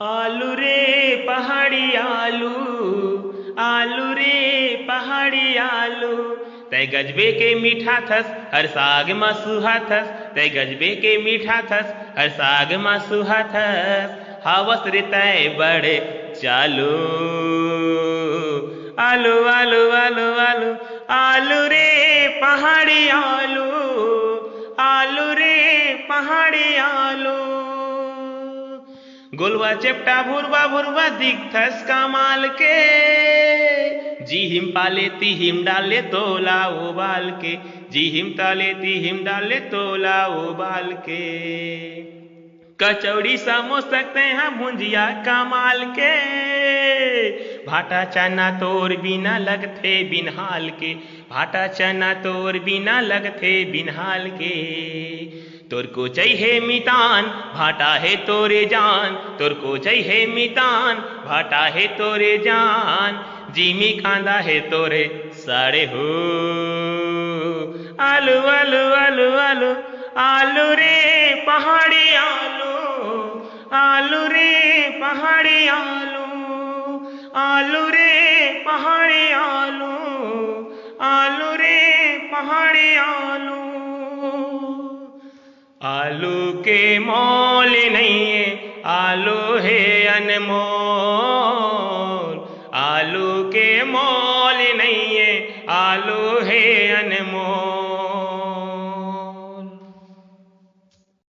आलू रे पहाड़ी आलू, आलू रे पहाड़ी आलू। तै गजबे के मीठा थस हर साग मा सुहा थस, तै गजबे के मीठा थस हर साग मा सुहा थस। हावस रे तै बड़े चालू, आलू आलू आलू आलू। आलू रे पहाड़ी आलू, आलू रे पहाड़ी आलू। गोलवा चेप्टा भुरवा भुरवा दिखथस कमाल के, जी हिम पाले ती हिम डाले तोला उबाल के, जी हिम ताले ती हिम डाले तोला उबाल के। कचौड़ी समोस सकते हैं भुंजिया कमाल के, भाटा चना तोर बिना लगथे बिनहाल के, भाटा चना तोर बिना लगथे बिनहाल के। तोर को चाहिए मितान भाटा है तोरे जान, तोर को चाहिए मितान भाटा है तोरे जान। जिमी खांदा है तोरे साड़े हो, आलू आलू आलू आलू। आलू रे पहाड़ी आलू, आलू रे पहाड़ी आलू। आलू रे पहाड़ी आलू, आलू रे पहाड़ी आलू। आलू के मोल नहीं है, आलू है अनमोल, आलू के मोल